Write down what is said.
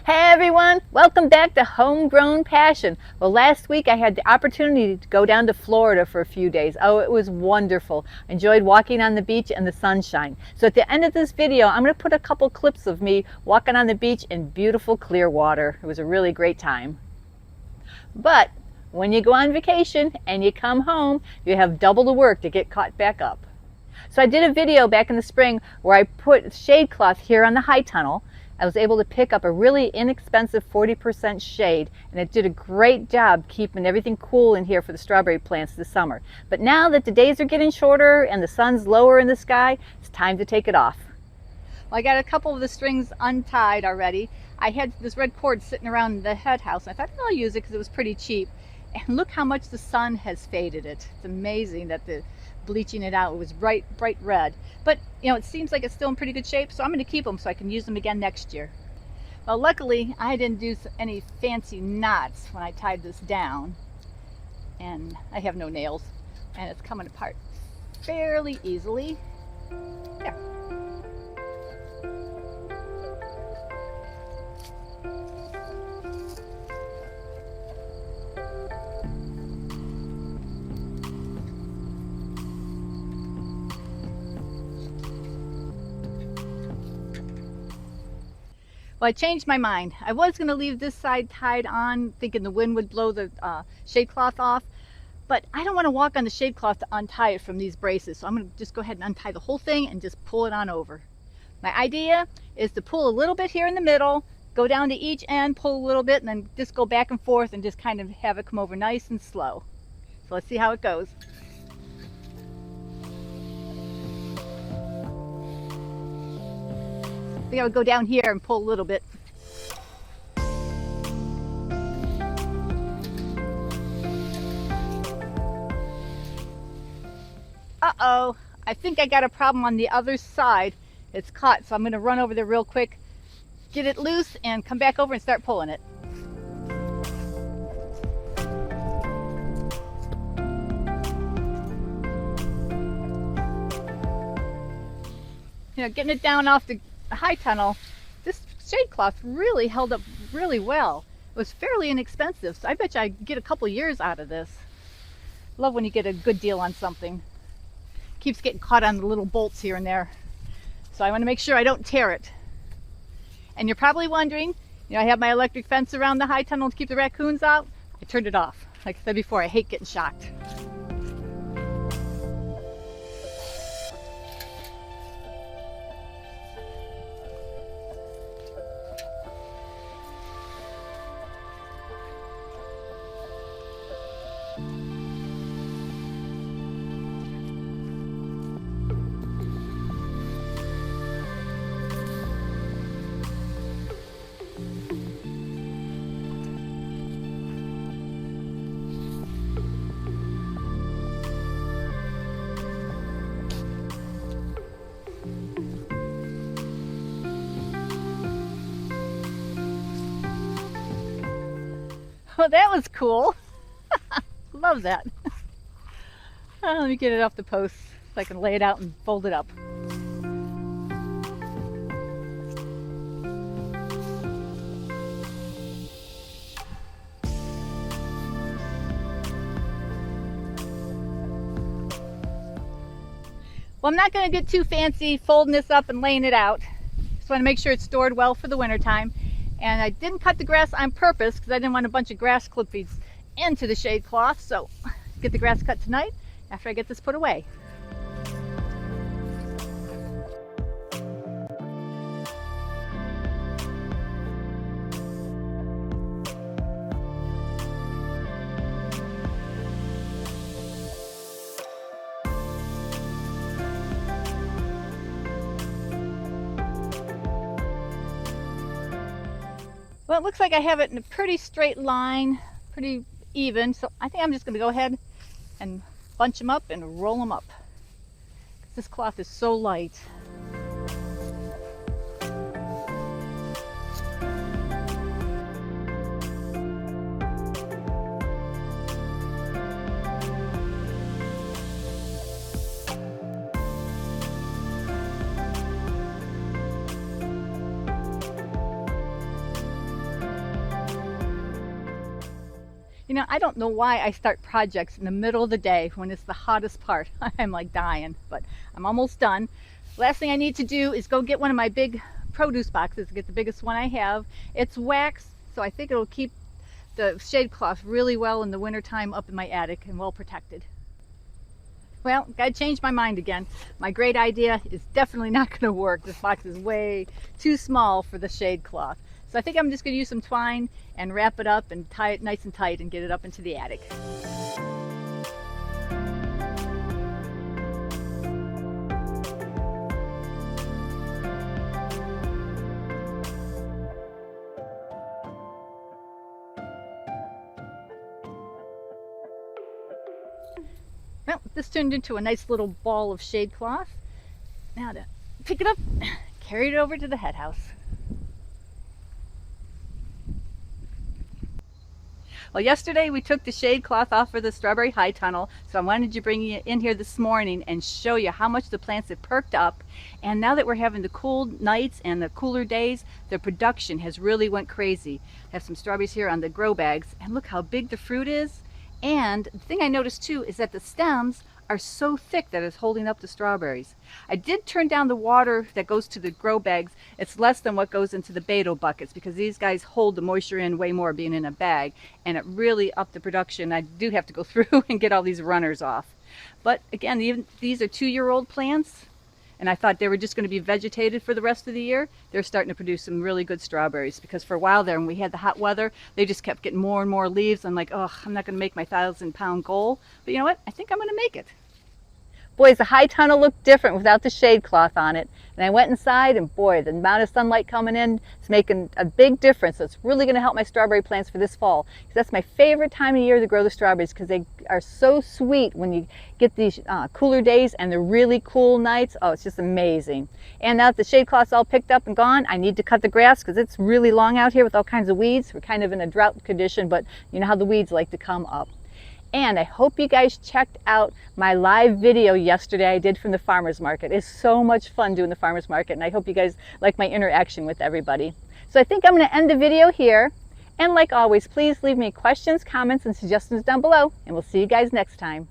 Hey everyone, welcome back to Homegrown Passion. Well, last week I had the opportunity to go down to Florida for a few days. Oh, it was wonderful. I enjoyed walking on the beach and the sunshine. So at the end of this video, I'm going to put a couple clips of me walking on the beach in beautiful clear water. It was a really great time. But when you go on vacation and you come home, you have double the work to get caught back up. So I did a video back in the spring where I put shade cloth here on the high tunnel. I was able to pick up a really inexpensive 40% shade, and it did a great job keeping everything cool in here for the strawberry plants this summer. But now that the days are getting shorter and the sun's lower in the sky, it's time to take it off. Well, I got a couple of the strings untied already. I had this red cord sitting around the head house, and I thought, I'll use it because it was pretty cheap. And look how much the sun has faded it. It's amazing that the bleaching it out, it was bright red. But you know, it seems like it's still in pretty good shape, so I'm going to keep them so I can use them again next year. Well, luckily I didn't do any fancy knots when I tied this down, and I have no nails, and it's coming apart fairly easily. There. Well, I changed my mind. I was going to leave this side tied on, thinking the wind would blow the shade cloth off, but I don't want to walk on the shade cloth to untie it from these braces, so I'm going to just go ahead and untie the whole thing and just pull it on over. My idea is to pull a little bit here in the middle, go down to each end, pull a little bit, and then just go back and forth and just kind of have it come over nice and slow. So let's see how it goes. I think I would go down here and pull a little bit. Uh-oh, I think I got a problem on the other side. It's caught, so I'm going to run over there real quick, get it loose, and come back over and start pulling it. You know, getting it down off the high tunnel, this shade cloth really held up really well. It was fairly inexpensive, so I bet you I get a couple years out of this. Love when you get a good deal on something. Keeps getting caught on the little bolts here and there, so I want to make sure I don't tear it. And you're probably wondering, you know, I have my electric fence around the high tunnel to keep the raccoons out. I turned it off. Like I said before, I hate getting shocked. Well, that was cool. Love that. Let me get it off the post so I can lay it out and fold it up. Well, I'm not going to get too fancy folding this up and laying it out. Just want to make sure it's stored well for the winter time. And I didn't cut the grass on purpose because I didn't want a bunch of grass clippings into the shade cloth. So get the grass cut tonight after I get this put away. Well, it looks like I have it in a pretty straight line, pretty even, so I think I'm just going to go ahead and bunch them up and roll them up. This cloth is so light. You know, I don't know why I start projects in the middle of the day when it's the hottest part. I'm like dying, but I'm almost done. Last thing I need to do is go get one of my big produce boxes, get the biggest one I have. It's waxed, so I think it'll keep the shade cloth really well in the wintertime up in my attic and well protected. Well, gotta change my mind again. My great idea is definitely not gonna work. This box is way too small for the shade cloth. So I think I'm just gonna use some twine and wrap it up and tie it nice and tight and get it up into the attic. Well, this turned into a nice little ball of shade cloth. Now to pick it up, carry it over to the head house. Well, yesterday we took the shade cloth off for the strawberry high tunnel, so I wanted to bring you in here this morning and show you how much the plants have perked up. And now that we're having the cool nights and the cooler days, the production has really went crazy. I have some strawberries here on the grow bags, and look how big the fruit is. And the thing I noticed too is that the stems are so thick that it's holding up the strawberries. I did turn down the water that goes to the grow bags. It's less than what goes into the beto buckets because these guys hold the moisture in way more being in a bag, and it really upped the production. I do have to go through and get all these runners off. But again, these are 2-year-old plants, and I thought they were just going to be vegetated for the rest of the year. They're starting to produce some really good strawberries because for a while there when we had the hot weather, they just kept getting more and more leaves. I'm like, oh, I'm not going to make my 1,000-pound goal. But you know what? I think I'm going to make it. Boys, the high tunnel looked different without the shade cloth on it. And I went inside, and boy, the amount of sunlight coming in is making a big difference. So it's really going to help my strawberry plants for this fall. Because that's my favorite time of year to grow the strawberries because they are so sweet when you get these cooler days and the really cool nights. Oh, it's just amazing. And now that the shade cloth's all picked up and gone, I need to cut the grass because it's really long out here with all kinds of weeds. We're kind of in a drought condition, but you know how the weeds like to come up. And I hope you guys checked out my live video yesterday I did from the farmer's market. It's so much fun doing the farmer's market, and I hope you guys like my interaction with everybody. So I think I'm going to end the video here. And like always, please leave me questions, comments, and suggestions down below, and we'll see you guys next time.